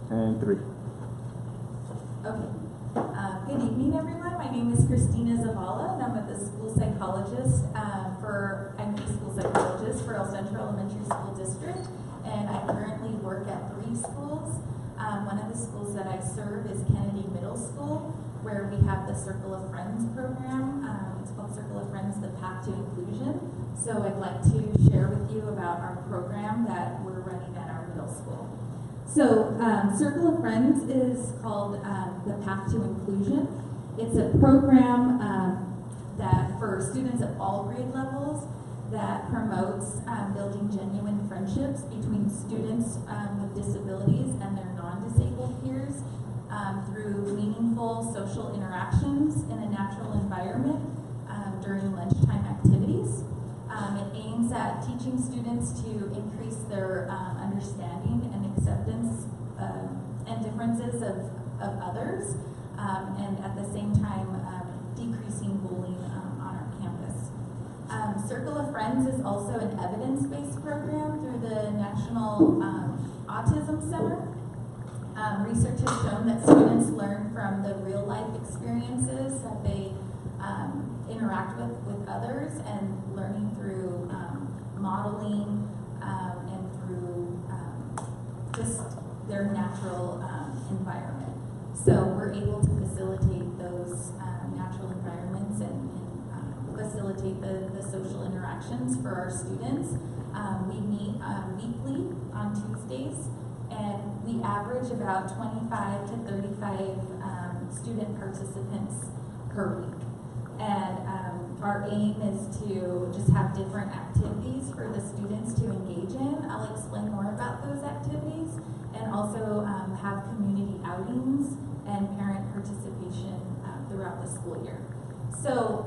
And 3. Okay. Good evening, everyone. My name is Christina Zavala, and I'm the school psychologist I'm the school psychologist for El Centro Elementary School District, and I currently work at 3 schools. One of the schools that I serve is Kennedy Middle School, where we have the Circle of Friends program. It's called Circle of Friends, the Path to Inclusion. So I'd like to share with you about our program that we're running at our middle school. So Circle of Friends is called the Path to Inclusion. It's a program that for students at all grade levels that promotes building genuine friendships between students with disabilities and their non-disabled peers through meaningful social interactions in a natural environment during lunchtime activities. It aims at teaching students to increase their understanding and acceptance and differences of others, and at the same time decreasing bullying on our campus. Circle of Friends is also an evidence-based program through the National Autism Center. Research has shown that students learn from the real-life experiences that they interact with others, and learning through modeling and through just their natural environment. So we're able to facilitate those natural environments and facilitate the social interactions for our students. We meet weekly on Tuesdays, and we average about 25 to 35 student participants per week. And our aim is to just have different activities for the students to engage in. I'll explain more about those activities, and also have community outings and parent participation throughout the school year. So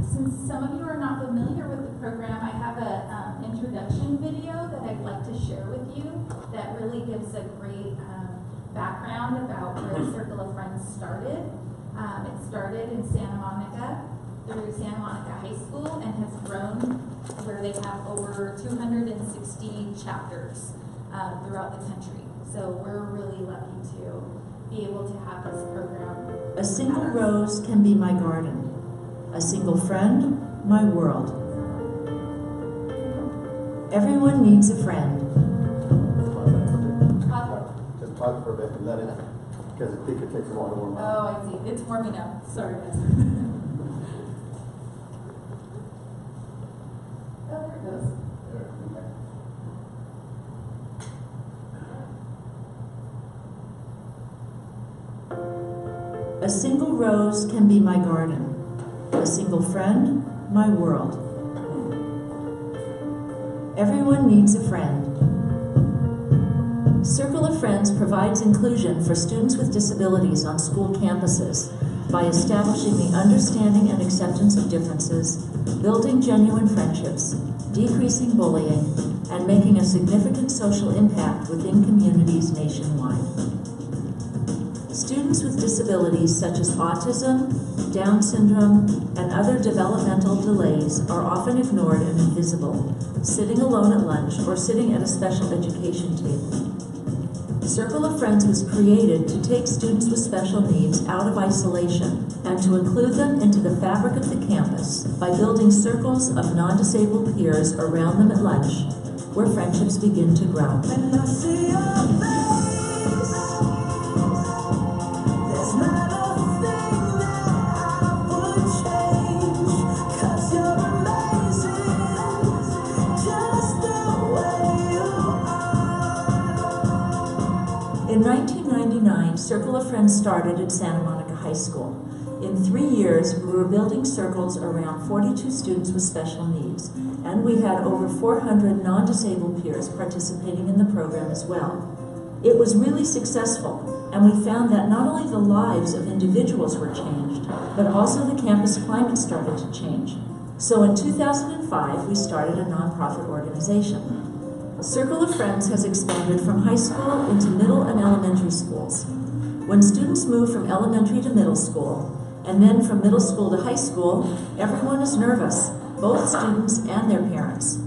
since some of you are not familiar with the program, I have an introduction video that I'd like to share with you that really gives a great background about where Circle of Friends started. It started in Santa Monica through Santa Monica High School and has grown where they have over 260 chapters throughout the country. So we're really lucky to be able to have this program. A single rose can be my garden. A single friend, my world. Everyone needs a friend. Just pause for a bit and let it, because I think it takes a while to warm up. Oh, I see. It's warming up. Sorry, guys. Oh, there it goes. A single rose can be my garden. A single friend, my world. Everyone needs a friend. Circle of Friends provides inclusion for students with disabilities on school campuses by establishing the understanding and acceptance of differences, building genuine friendships, decreasing bullying, and making a significant social impact within communities nationwide. Students with disabilities such as autism, Down syndrome, and other developmental delays are often ignored and invisible, sitting alone at lunch or sitting at a special education table. Circle of Friends was created to take students with special needs out of isolation and to include them into the fabric of the campus by building circles of non-disabled peers around them at lunch, where friendships begin to grow. When I see your face, there's not a thing that I would change, 'cause you're amazing, just the way you are. In 1999, Circle of Friends started at Santa Monica High School. In 3 years, we were building circles around 42 students with special needs, and we had over 400 non-disabled peers participating in the program as well. It was really successful, and we found that not only the lives of individuals were changed, but also the campus climate started to change. So in 2005, we started a nonprofit organization. Circle of Friends has expanded from high school into middle and elementary schools. When students move from elementary to middle school, and then from middle school to high school, everyone is nervous, both students and their parents.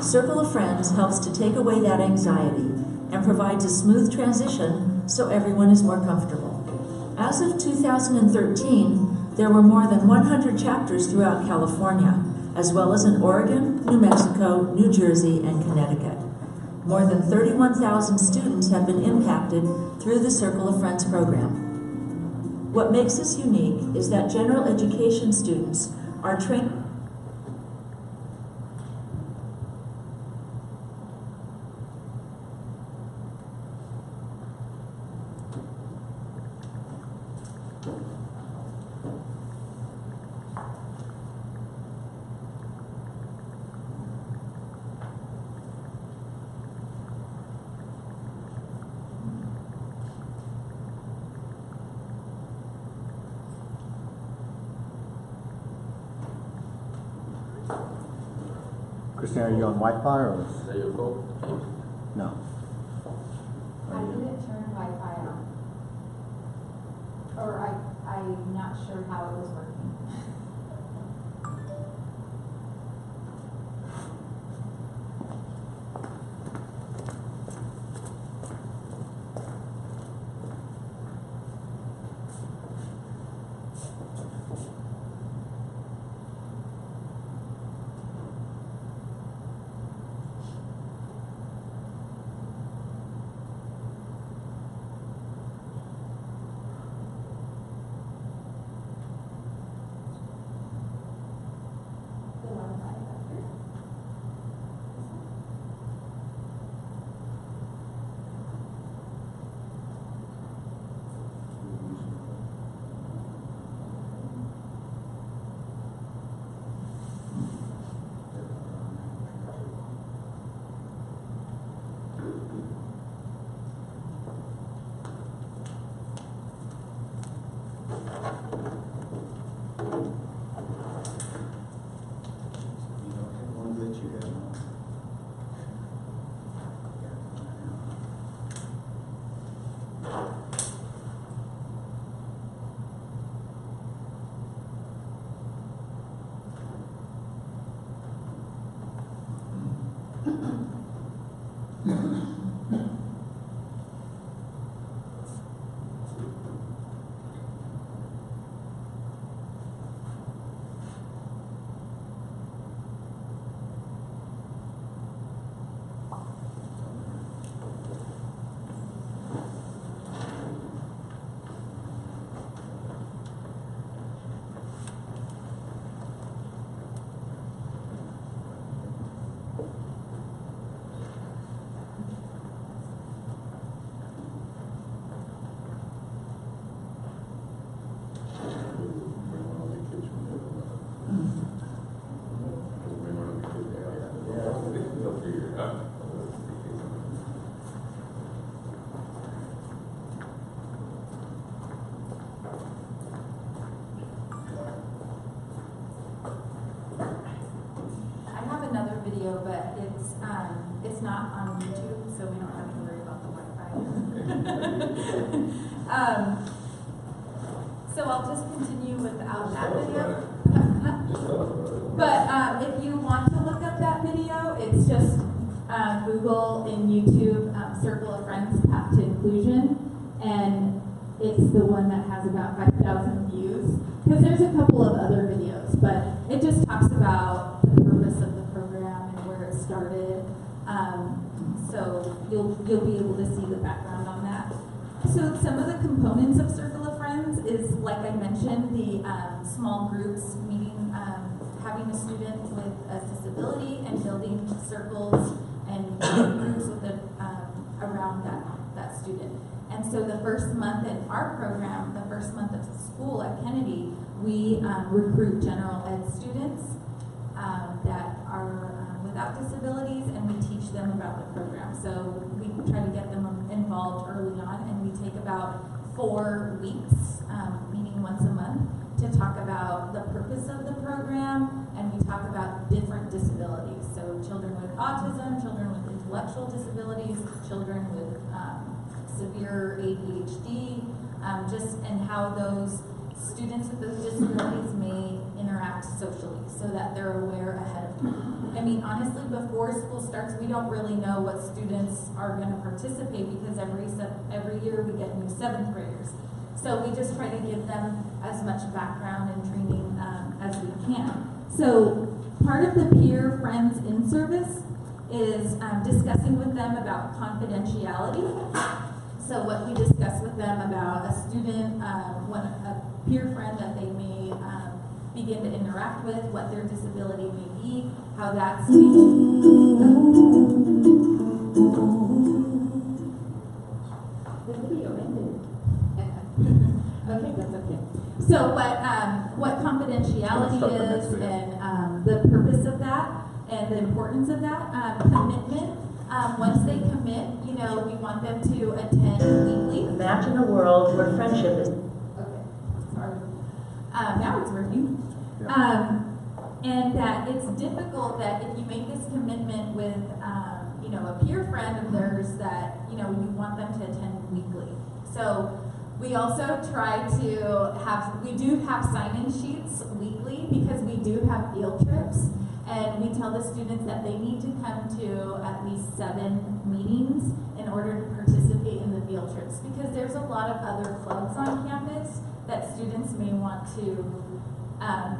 Circle of Friends helps to take away that anxiety and provides a smooth transition so everyone is more comfortable. As of 2013, there were more than 100 chapters throughout California, as well as in Oregon, New Mexico, New Jersey, and Connecticut. More than 31,000 students have been impacted through the Circle of Friends program. What makes us unique is that general education students are trained. Christina, are you on Wi-Fi or? There you go. No. I didn't turn Wi-Fi on. Or I'm not sure how it was working. Video, but it's not on YouTube, so we don't have to worry about the Wi-Fi. So I'll just continue without that video. But if you want to look up that video, it's just Google in YouTube Circle of Friends Path to Inclusion, and it's the one that has about 5,000 views. Because there's a couple of other videos, but it just talks about the purpose of the program and where it started. So you'll be able to see the background on that. So some of the components of Circle of Friends is, like I mentioned, the small groups meeting, having a student with a disability and building circles and groups with around that student. And so the first month in our program, the first month of school at Kennedy, we recruit general ed students that are without disabilities, and we teach them about the program. So we try to get them involved early on, and we take about 4 weeks, meeting once a month, to talk about the purpose of the program, and we talk about different disabilities. So children with autism, children with intellectual disabilities, children with severe ADHD, and how those students with those disabilities may interact socially so that they're aware ahead of time. I mean, honestly, before school starts, we don't really know what students are going to participate because every year we get new 7th graders. So we just try to give them as much background and training as we can. So part of the peer friends in service is discussing with them about confidentiality. So what we discuss with them about a student, a peer friend that they may begin to interact with, what their disability may be, how that's being... The video ended. Okay, that's okay. So what confidentiality is and the purpose of that and the importance of that, commitment. Once they commit, you know, we want them to attend weekly. Imagine a world where friendship is... Okay, sorry. Now it's working. Yeah. And that it's difficult that if you make this commitment with, you know, a peer friend of theirs that, you know, you want them to attend weekly. So we also try to we do have sign-in sheets weekly because we do have field trips. And we tell the students that they need to come to at least 7 meetings in order to participate in the field trips because there's a lot of other clubs on campus that students may want to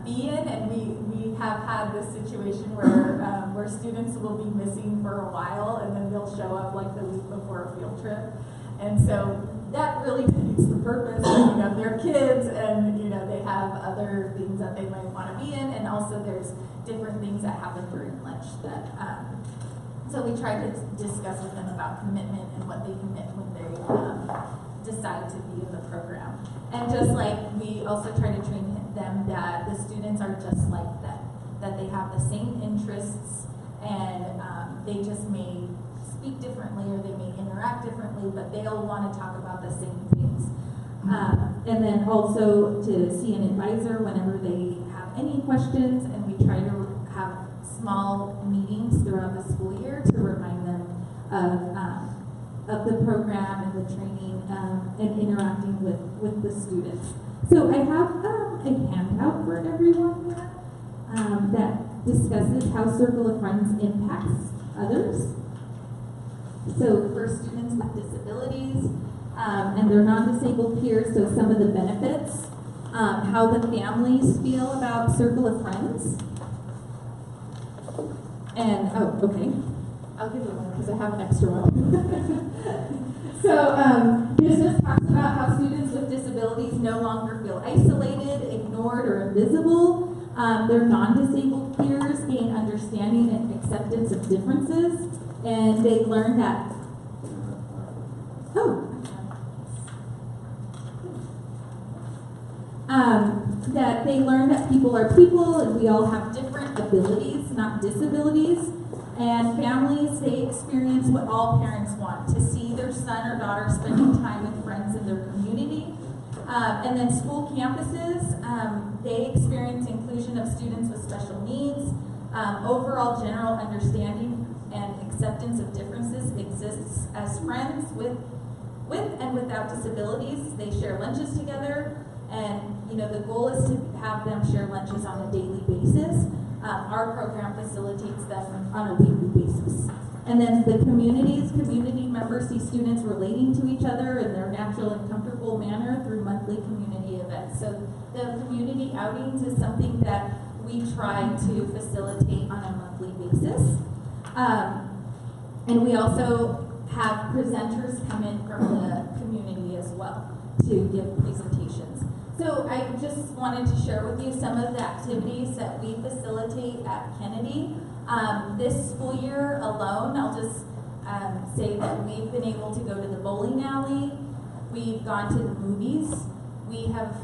be in, and we have had this situation where students will be missing for a while and then they'll show up like the week before a field trip. And so that really defeats the purpose. You know, they're kids and, you know, they have other things that they might want to be in, and also there's different things that happen during lunch that, so we try to discuss with them about commitment and what they commit when they decide to be in the program. And just like we also try to train them that the students are just like them, that they have the same interests and they just may speak differently or they may interact differently, but they'll want to talk about the same things. And then also to see an advisor whenever they have any questions, and we try to have small meetings throughout the school year to remind them of the program and the training and interacting with the students. So I have a handout for everyone here that discusses how Circle of Friends impacts others. So for students with disabilities and their non-disabled peers, so some of the benefits, how the families feel about Circle of Friends. And, oh, okay. I'll give you one because I have an extra one. So this just talks about how students with disabilities no longer feel isolated, ignored, or invisible. Their non-disabled peers gain understanding and acceptance of differences. And they learn that, that they learn that people are people and we all have different abilities, not disabilities. And families, they experience what all parents want, to see their son or daughter spending time with friends in their community. And then school campuses, they experience inclusion of students with special needs. Overall general understanding and acceptance of differences exists as friends with and without disabilities. They share lunches together, and you know the goal is to have them share lunches on a daily basis. Our program facilitates them on a weekly basis. And then the community members see students relating to each other in their natural and comfortable manner through monthly community events. So the community outings is something that we try to facilitate on a monthly basis. And we also have presenters come in from the community as well to give presentations. So I just wanted to share with you some of the activities that we facilitate at Kennedy. This school year alone, I'll just say that we've been able to go to the bowling alley. We've gone to the movies. We have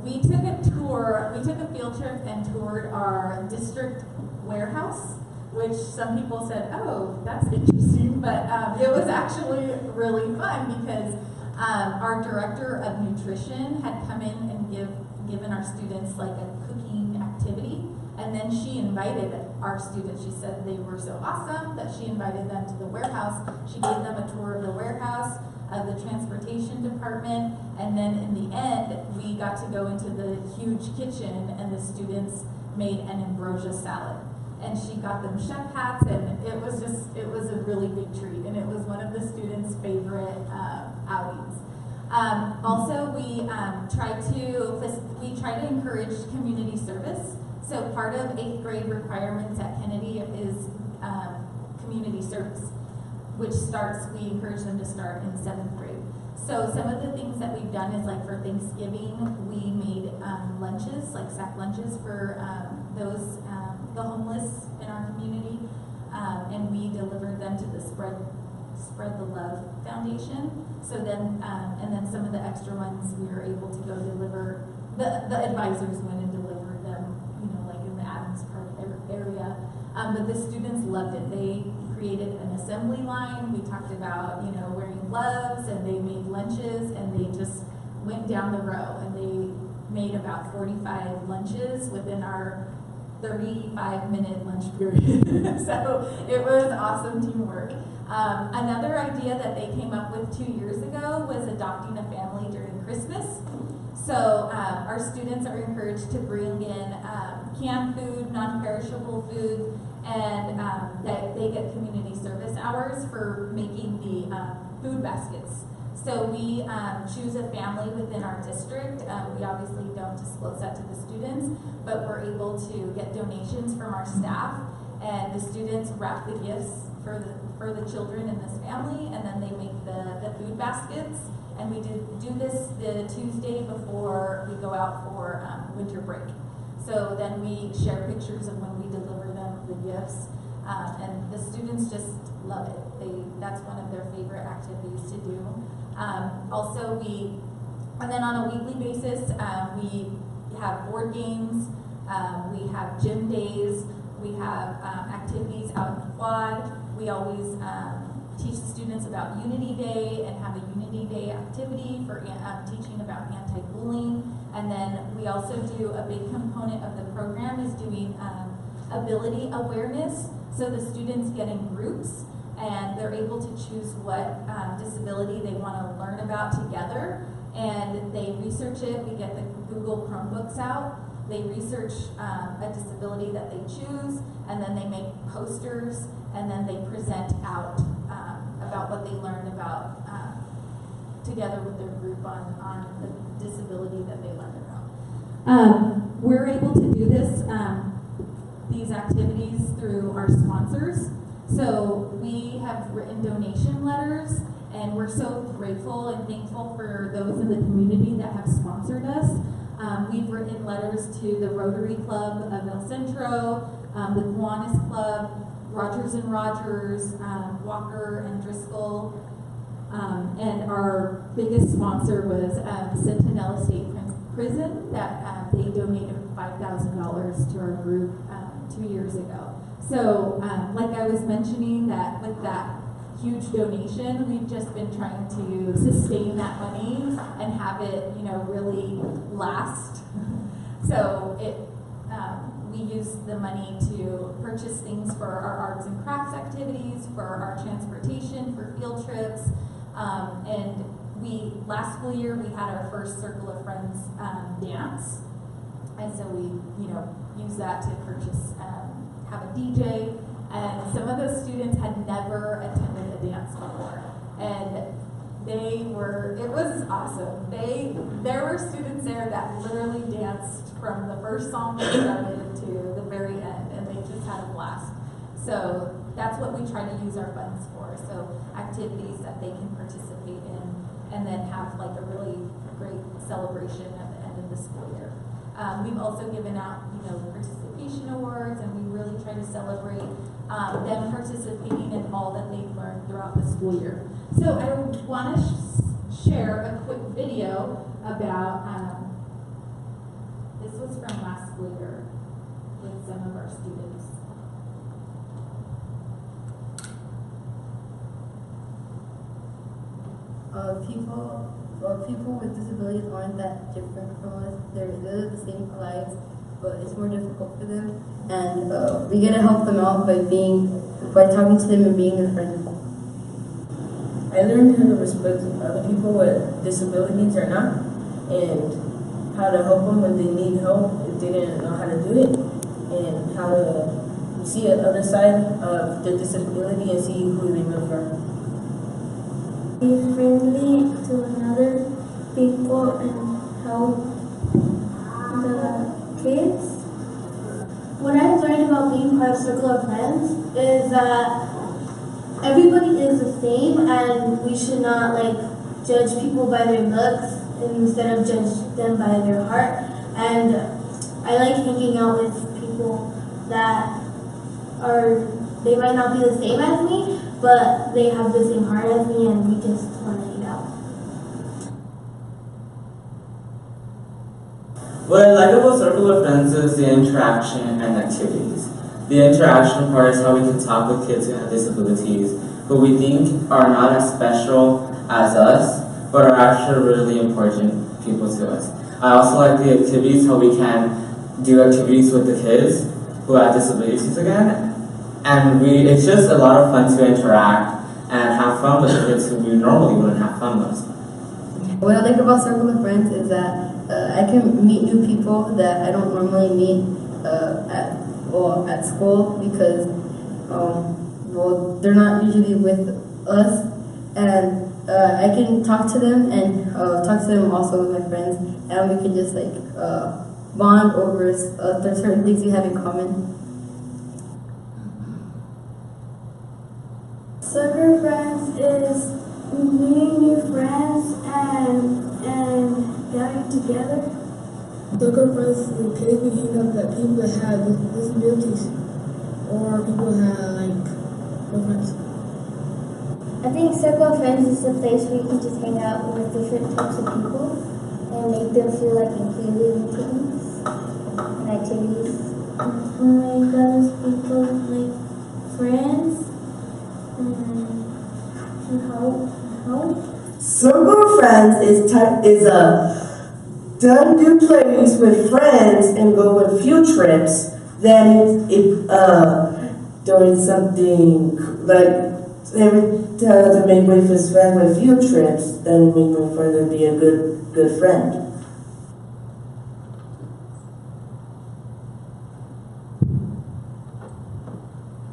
we took a field trip and toured our district warehouse, which some people said, oh, that's interesting, but it was actually really fun because our director of nutrition had come in and given our students like a cooking activity, and then she invited our students. She said they were so awesome that she invited them to the warehouse. She gave them a tour of the warehouse. of the transportation department, and then in the end, we got to go into the huge kitchen, and the students made an ambrosia salad. And she got them chef hats, and it was a really big treat, and it was one of the students' favorite outings. Also, we try to encourage community service. So part of 8th grade requirements at Kennedy is community service, which we encourage them to start in 7th grade. So some of the things that we've done is, like, for Thanksgiving, we made lunches, like sack lunches for the homeless in our community, and we delivered them to the Spread the Love Foundation. So then, and then some of the extra ones we were able to go deliver. The advisors went and delivered them, like in the Adams Park area. But the students loved it. They created an assembly line. We talked about, wearing gloves, and they made lunches, and they just went down the row, and they made about 45 lunches within our 35-minute lunch period. So it was awesome teamwork. Another idea that they came up with 2 years ago was adopting a family during Christmas. So our students are encouraged to bring in canned food, non-perishable food, and that they get community service hours for making the food baskets. So we choose a family within our district. We obviously don't disclose that to the students, but we're able to get donations from our staff, and the students wrap the gifts for the children in this family, and then they make the food baskets. And we do this the Tuesday before we go out for winter break. So then we share pictures of when we deliver them the gifts, and the students just love it. That's one of their favorite activities to do. And then on a weekly basis, we have board games, we have gym days, we have activities out in the quad. We always teach the students about Unity Day and have a Unity Day activity for teaching about anti-bullying. And then we also do a big component of the program is doing ability awareness. So the students get in groups, and they're able to choose what disability they want to learn about together, and they research it. We get the Google Chromebooks out. They research a disability that they choose, and then they make posters, and then they present out about what they learned about together with their group on the disability that they learned about. We're able to do these activities through our sponsors. So we have written donation letters, and we're so grateful and thankful for those in the community that have sponsored us. We've written letters to the Rotary Club of El Centro, the Kiwanis Club, Rogers and Rogers, Walker and Driscoll, and our biggest sponsor was Centinela State Prison, that they donated $5,000 to our group 2 years ago. So, like I was mentioning, that with that huge donation, we've just been trying to sustain that money and have it, really last. So we use the money to purchase things for our arts and crafts activities, for our transportation, for field trips, and last school year we had our first Circle of Friends dance, and so we use that to purchase have a DJ, and some of those students had never attended a dance before, and it was awesome. There were students there that literally danced from the first song that started to the very end, and they just had a blast. So that's what we try to use our funds for. So activities that they can participate in, and then have like a really great celebration at the end of the school year. We've also given out, participation awards, and we really try to celebrate them participating in all that they've learned throughout the school year. So I want to share a quick video about, this was from last school year with some of our students. People with disabilities aren't that different from us. They live the same lives, but it's more difficult for them. And we get to help them out by talking to them and being their friends. I I learned how to respect other people with disabilities or not, and how to help them when they need help if they didn't know how to do it, and how to see the other side of their disability and see who they live for. Be friendly to another people and help the kids. What I've learned about being part of Circle of Friends is that everybody is the same and we should not judge people by their looks instead of judge them by their heart. And I like hanging out with people that they might not be the same as me, but they have the same heart as me and we just want to hang out. What I like about Circle of Friends is the interaction and activities. The interaction part is how we can talk with kids who have disabilities, who we think are not as special as us, but are actually really important people to us. I also like the activities, how we can do activities with the kids who have disabilities again. And it's just a lot of fun to interact and have fun with the kids who we normally wouldn't have fun with. What I like about Circle of Friends is that I can meet new people that I don't normally meet at school because they're not usually with us, and I can talk to them and talk to them also with my friends, and we can just bond over certain things we have in common. Circle of Friends is meeting new friends and getting together. Circle of Friends is occasionally hang out with people that have disabilities or people that have no friends. I think Circle of Friends is a place where you can just hang out with different types of people and make them feel included in things and activities. Make other people friends and help. Circle of Friends is a done-do place with friends and go on few trips. Then doing something every time to make way for his friend with few trips, then make way for them to be a good friend.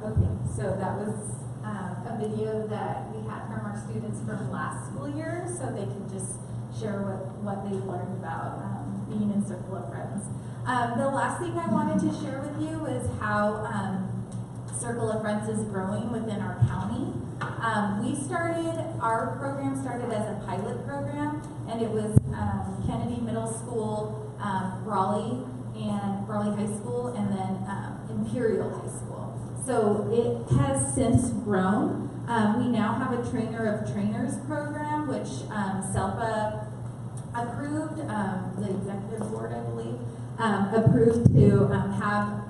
Okay, so that was a video that we had from our students from last school year, so they can just share what they've learned about being in Circle of Friends. The last thing I wanted to share with you is how Circle of Friends is growing within our county. Our program started as a pilot program, and it was Kennedy Middle School, Raleigh High School, and then Imperial High School. So it has since grown. We now have a Trainer of Trainers program, which SELPA approved, the executive board, I believe, approved to have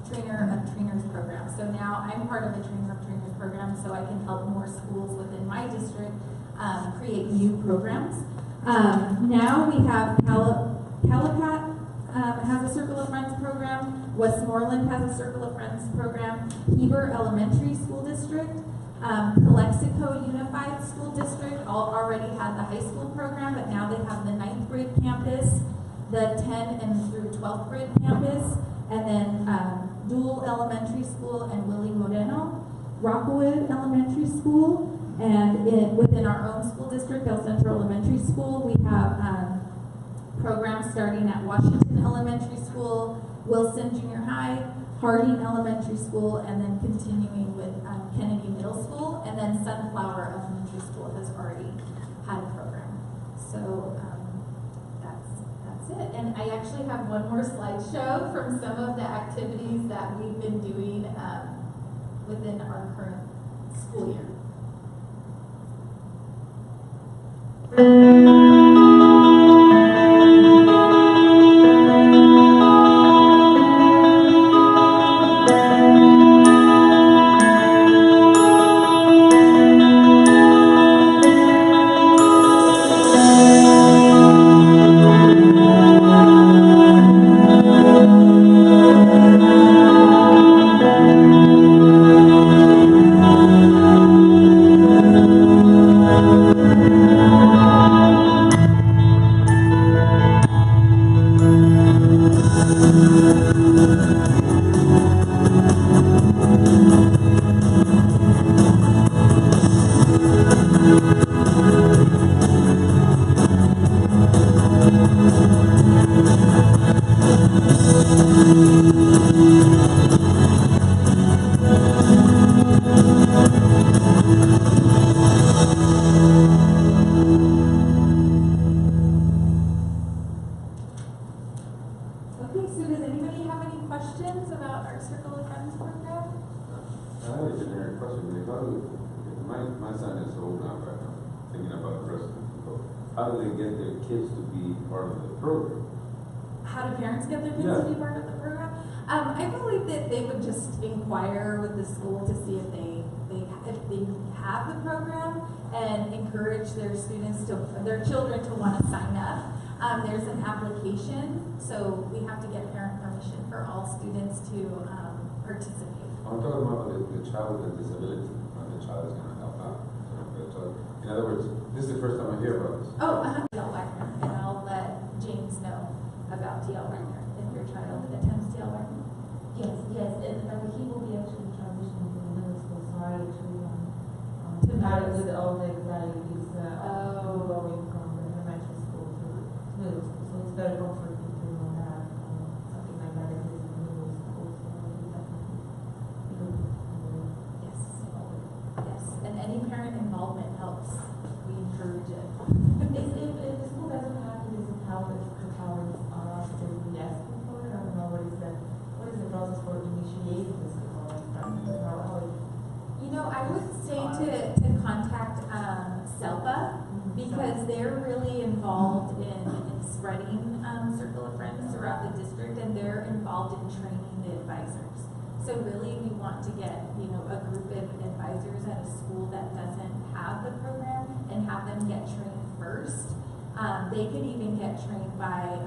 Trainer of Trainers program. So now I'm part of a Trainer of Trainers program, so I can help more schools within my district create new programs. Now we have Calipat has a Circle of Friends program. Westmoreland has a Circle of Friends program. Heber Elementary School District, Calexico Unified School District already had the high school program, but now they have the 9th grade campus, the 10 and through 12th grade campus, and then Dual Elementary School and Willie Moreno, Rockwood Elementary School, and within our own school district, El Centro Elementary School, we have programs starting at Washington Elementary School, Wilson Junior High, Harding Elementary School, and then continuing with Kennedy Middle School, and then Sunflower Elementary School has already had a program. So that's it. And I actually have one more slideshow from some of the activities that we've been doing within our current school year. how do they get their kids to be part of the program? How do parents get their kids Yeah. to be part of the program? I believe that they would just inquire with the school to see if they have the program and encourage their children to want to sign up. There's an application, so we have to get parent permission for all students to participate. I'm talking about the child with a disability, when the child is going to help out. In other words, this is the first time I hear about this. Oh, TL Wagner, and I'll let James know about TL Wagner if your child attends TL Wagner. Yes, and he will be actually transitioning to the middle school, so I actually To middle with all the anxieties Oh. going from the elementary school to middle school, so it's very comforting to know that something like that exists in middle school, so we definitely Yes. Yes, and any parent involvement helps. We encourage it. If the school doesn't have it, how the parents are still asking for it, I don't know what is the process for initiating this how You know, I would say to contact SELPA because they're really involved in spreading Circle of Friends throughout the district, and they're involved in training the advisors. So really, we want to get a group of advisors at a school that doesn't have the program and have them get trained first. They could even get trained by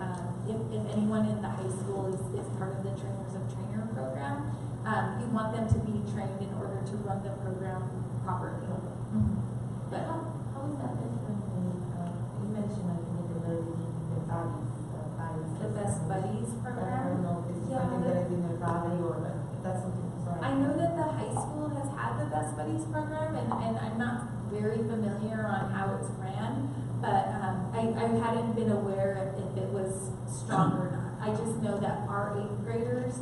if anyone in the high school is part of the Trainers of Trainer program. You want them to be trained in order to run the program properly. But how is that different than you mentioned I think the the Best Buddies I program. don't know if it's something that is in the valley or if that's something sorry. I know that the high school has had the Best Buddies program, and I'm not very familiar on how it's ran, but I hadn't been aware if it was strong or not. I just know that our 8th graders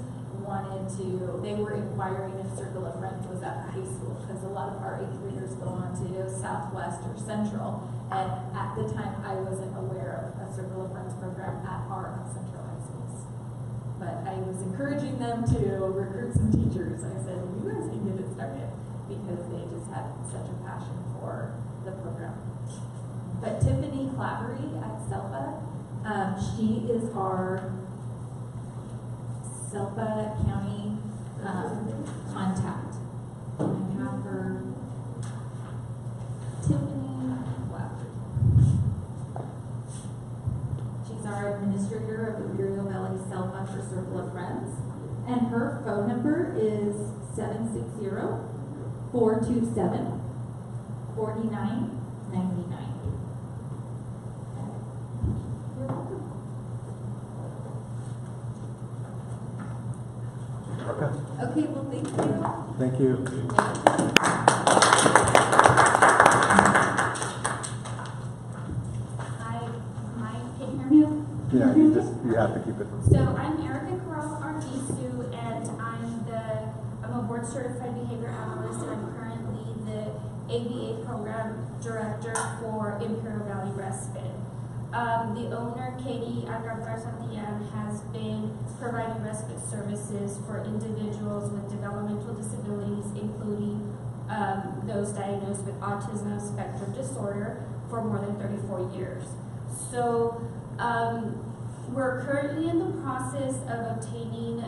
they were inquiring if Circle of Friends was at the high school, because a lot of our 8th graders go on to Southwest or Central, and at the time I wasn't aware of a Circle of Friends program at our Central high schools. But I was encouraging them to recruit some teachers. I said, you guys can get it started, because they just had such a passion for the program. But Tiffany Clavery at SELPA, she is our SELPA County contact. I have her, Tiffany Clavery. She's our administrator of Imperial Valley SELPA for Circle of Friends. And her phone number is 760-427-4999. You're welcome. Okay, well, thank you. Thank you. Can you hear me? Yeah, you have to keep it. So I'm Erica Corral Arvisu, and I'm a board certified behavior analyst, and I'm currently the ABA program director for Imperial Valley Respite. The owner, Katie Agartar-Santillan, has been providing respite services for individuals with developmental disabilities, including those diagnosed with autism spectrum disorder, for more than 34 years. So we're currently in the process of obtaining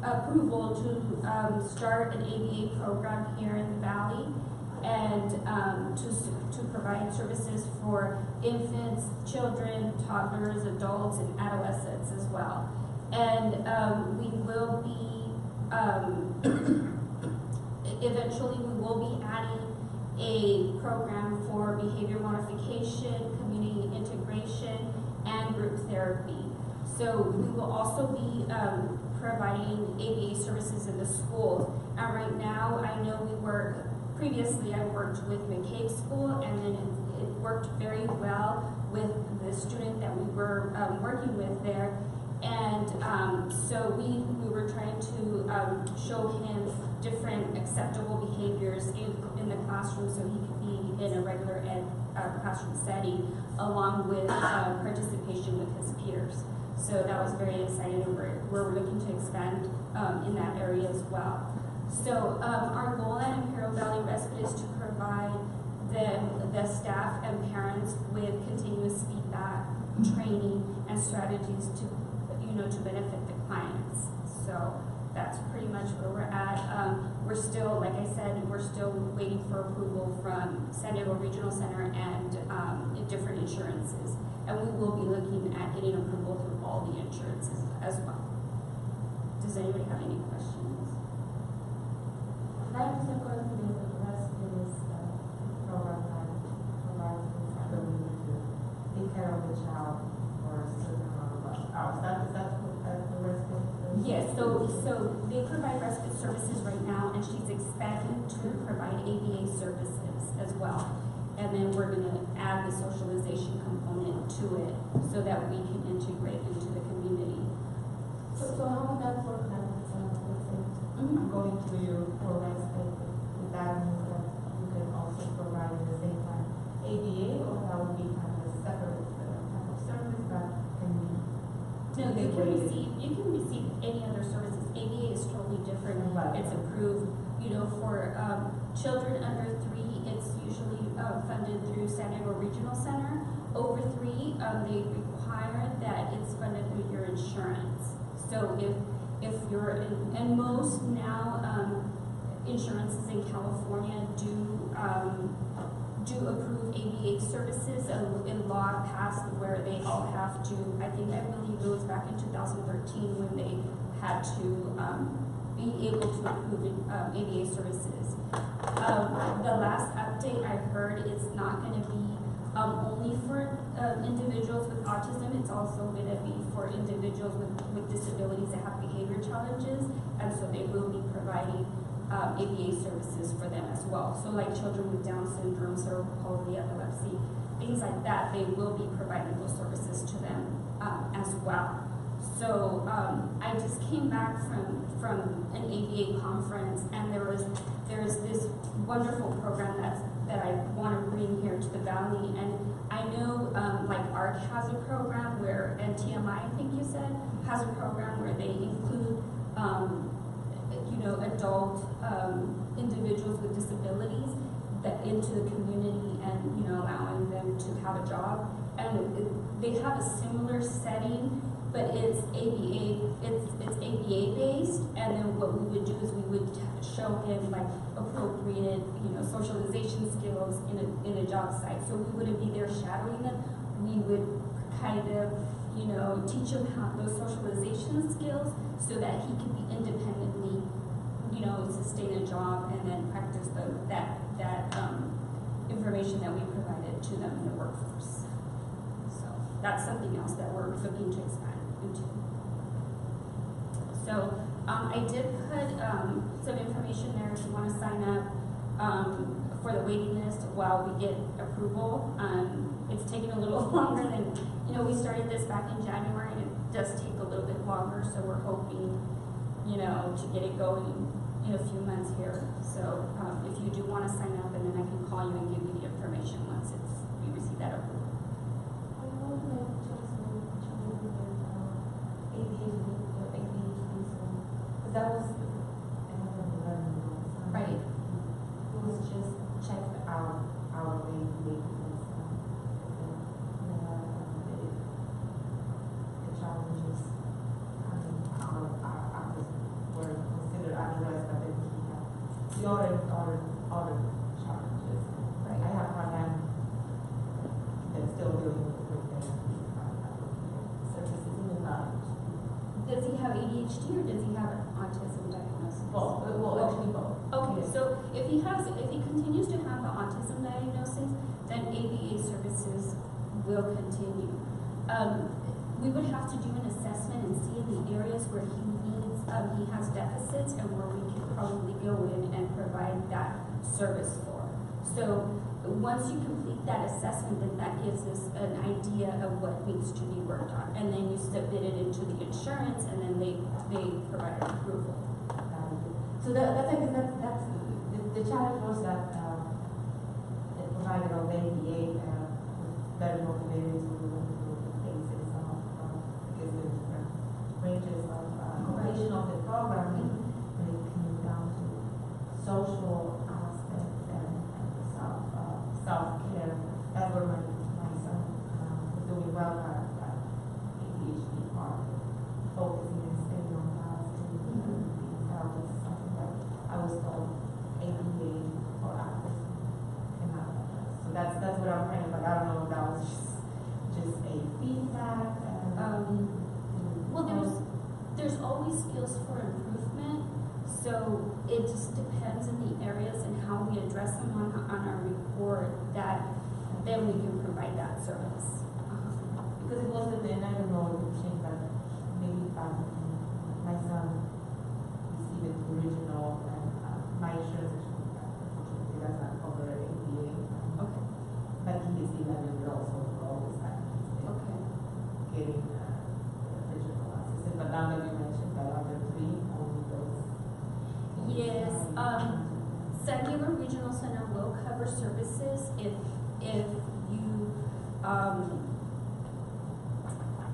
approval to start an ABA program here in the Valley, and to provide services for infants, children, toddlers, adults, and adolescents as well. And we will be, eventually we will be adding a program for behavior modification, community integration, and group therapy. So we will also be providing ABA services in the schools. And right now, I know previously I worked with McCabe School, and then it worked very well with the student that we were working with there. And so we were trying to show him different acceptable behaviors in the classroom, so he could be in a regular ed classroom setting, along with participation with his peers. So that was very exciting, and we're looking to expand in that area as well. So our goal at Imperial Valley Respite is to provide them the staff and parents with continuous feedback, training, and strategies to, to benefit the clients. So that's pretty much where we're at. We're still, like I said, we're still waiting for approval from San Diego Regional Center and different insurances. And we will be looking at getting approval through all the insurances as well. Does anybody have any questions? That is a good thing, but the rest is program that provides the ability to take care of the child for a certain amount of hours. That's what the rest is. Yes, so they provide respite services right now, and she's expecting to provide ABA services as well. And then we're going to add the socialization component to it so that we can integrate into the community. So how would that work then? Let's say I'm going to you for respite. Would that mean that you can also provide at the same time ABA, or that would be kind of a separate type of service that can be No, you can receive any other services. ABA is totally different. Right. It's approved, for children under 3, it's usually funded through San Diego Regional Center. Over 3, they require that it's funded through your insurance. So if you're in, and most now insurances in California do approve ABA services. A law passed where they all have to, I believe it was back in 2013 when they had to be able to approve ABA services. The last update I heard, it's not going to be only for individuals with autism. It's also going to be for individuals with disabilities that have behavior challenges, and so they will be providing ABA services for them as well. So like children with Down syndrome, cerebral palsy, epilepsy, things like that, they will be providing those services to them as well. So I just came back from an ABA conference, and there's this wonderful program that I want to bring here to the Valley. And I know like ARC has a program where, and TMI, I think you said, has a program where they include adult individuals with disabilities that into the community, and allowing them to have a job. And they have a similar setting, but it's ABA based. And then what we would do is we would show him like appropriate socialization skills in a job site. So we wouldn't be there shadowing them. We would kind of teach him how those socialization skills so that he can be independently sustain a job, and then practice that information that we provided to them in the workforce. So that's something else that we're looking to expand into. So I did put some information there if you want to sign up for the waiting list while we get approval. It's taking a little longer than, we started this back in January, and it does take a little bit longer, so we're hoping, to get it going in a few months here. So if you do want to sign up, and then I can call you and give you the information once we receive that approval. I would like to just children with ADHD, because that was another learning. Right. It was just checked out our way the challenges were considered addressed, but then the other challenges. Right. I have my hand that's still dealing with the services in the knowledge. Does he have ADHD or does he have an autism diagnosis? Well, actually both. Okay, so if he continues to have the autism diagnosis, then ABA services will continue. We would have to do an assessment and see in the areas where he needs, he has deficits, and where we can probably go in and provide that service for. So once you complete that assessment, then that gives us an idea of what needs to be worked on, and then you submit it into the insurance, and then they provide approval. So that's the challenge was that it provided a ABA better motivated to cases because the different ranges of completion of the programming when it came down to social aspects and self-care welfare of that ADHD part, focusing and staying on task and that was something that I was told ABA or access cannot address. So that's what I'm praying, but I don't know if that was just a feedback. Well, there's always skills for improvement, so it just depends on the areas and how we address them on our report, that then we can provide that service. Because it wasn't then, I don't know if it changed, but maybe my son received the original and my insurance unfortunately does not cover ADA. Okay. But he is 11 years old, so we're always Okay. getting original assistance. But now that you mentioned that other three, only those. Yes, San Diego Regional Center will cover services if you,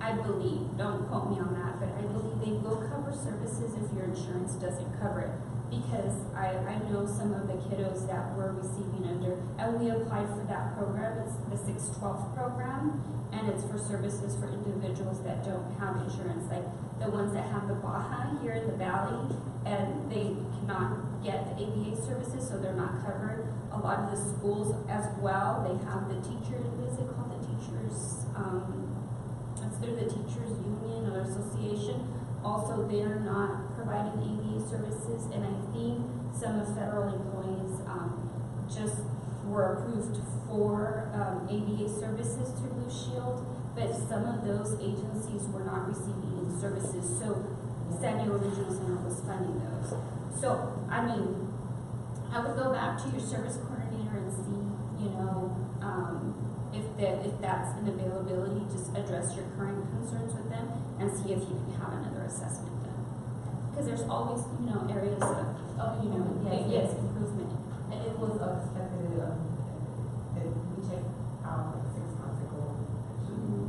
I believe, don't quote me on that, but I believe they will cover services if your insurance doesn't cover it. Because I know some of the kiddos that were receiving under, and we applied for that program, it's the 612 program, and it's for services for individuals that don't have insurance, like the ones that have the Baja here in the valley, and they cannot get the ABA services, so they're not covered. A lot of the schools as well, they have the teachers, what is it called, the teachers, it's through the teachers union or association. Also, they're not providing ABA services, and I think some of federal employees just were approved for ABA services through Blue Shield, but some of those agencies were not receiving services, so San Diego Regional Center was funding those. So, I mean, I would go back to your service coordinator and see, you know, if that's an availability, just address your current concerns with them and see if you can have another assessment done. Because there's always, you know, areas of, you know, yes, improvement. And it was unexpected that we checked out like 6 months ago. Actually,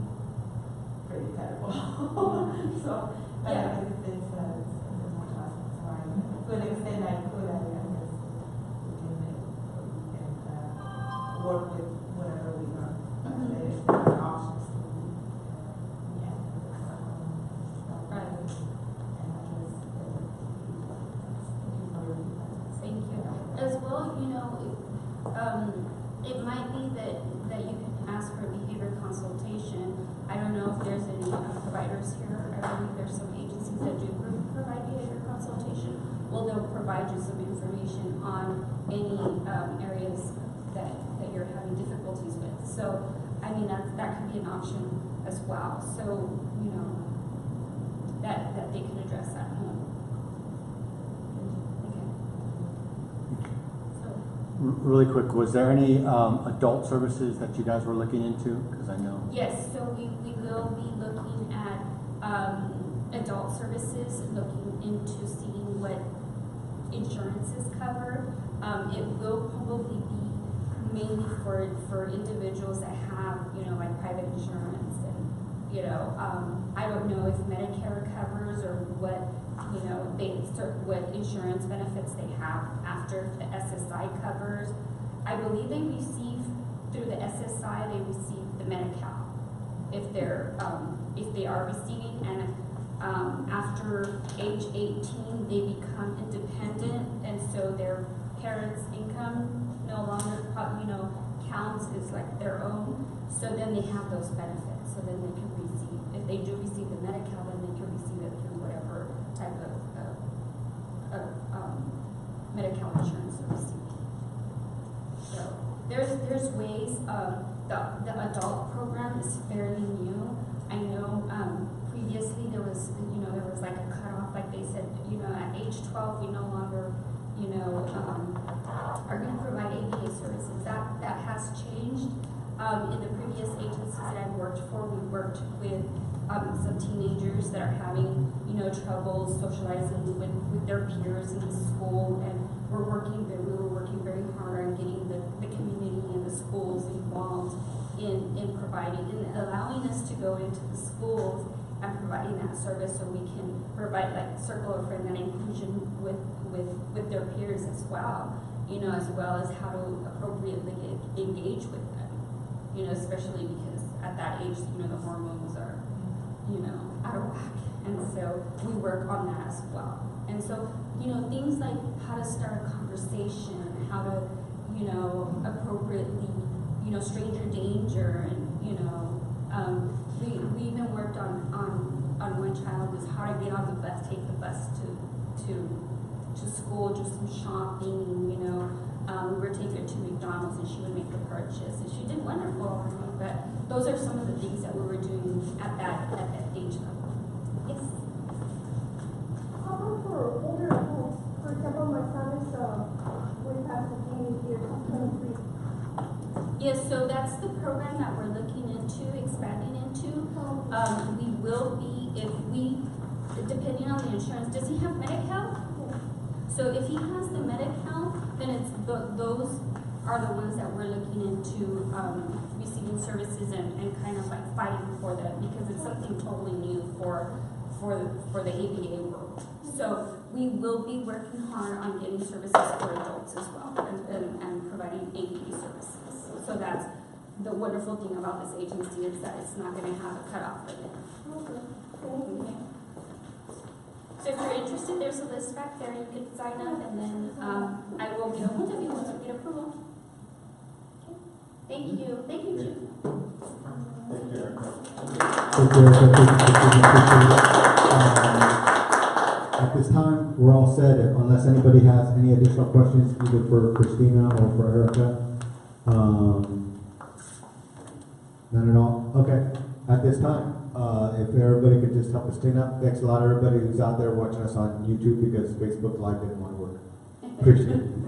pretty terrible. So, Yeah. it's more trust. So to an extent I could, I guess, we can work with whatever we learn. There's options to, Right. Thank you. As well, you know, it might be that you can ask for a behavior consultation. I don't know if there's any providers here. I believe there's some agencies that do provide behavior consultation. Well, they'll provide you some information on any areas that you're having difficulties with. So, I mean, that could be an option as well. So, you know, that they can address at home. Okay. So, Really quick, was there any adult services that you guys were looking into? Because I know. yes, so we will be looking at adult services, looking into seeing what insurance is covered. It will probably be mainly for individuals that have, you know, like private insurance, and, you know, I don't know if Medicare covers or what, you know, what insurance benefits they have after the SSI covers. I believe they receive, through the SSI, they receive the Medi-Cal if they are receiving, and after age 18, they become independent, and so their parents' income no longer, you know, counts as like their own. So then they have those benefits. So then they can receive, if they do receive the Medi-Cal, then they can receive it through whatever type of Medi-Cal insurance they're receiving. So there's ways. The adult program is fairly new. I know previously there was like a cutoff, like they said, you know, at age 12 we no longer, you know, are going to provide ABA services. That has changed. In the previous agencies that I've worked for, we worked with some teenagers that are having, you know, trouble socializing with their peers in the school, and we were working very hard on getting the community and the schools involved in providing and allowing us to go into the schools and providing that service, so we can provide like circle of friend and inclusion with their peers as well, you know, as well as how to appropriately engage with them, you know, especially because at that age, you know, the hormones are, you know, out of whack. And so we work on that as well. And so, you know, things like how to start a conversation, how to, you know, appropriately, you know, stranger danger, and, you know, we even worked on one child was how to get on the bus, take the bus to school, do some shopping, you know. We were taking her to McDonald's and she would make the purchase, and she did wonderful. But those are some of the things that we were doing at that age level. Yes. How about for older adults? For example, my son is way past the teenage years, he's 23. Yes, so that's the program that we're looking into, expanding into. We will be, if we, depending on the insurance, does he have Medi-Cal? So if he has the Medi-Cal, then it's those are the ones that we're looking into receiving services and kind of like fighting for them, because it's something totally new for the ABA world. So we will be working hard on getting services for adults as well, and providing ABA services. So that's the wonderful thing about this agency, is that it's not going to have a cutoff limit. Okay. So if you're interested, there's a list back there. You can sign up, and then I will get a hold of you once we get approval. Okay. Thank you. Thank you, Chief. Thank you, Erica. At this time, we're all set, unless anybody has any additional questions, either for Christina or for Erica. None at all? Okay. At this time, if everybody could just help us clean up. Thanks a lot, everybody who's out there watching us on YouTube, because Facebook Live didn't want to work. Appreciate it.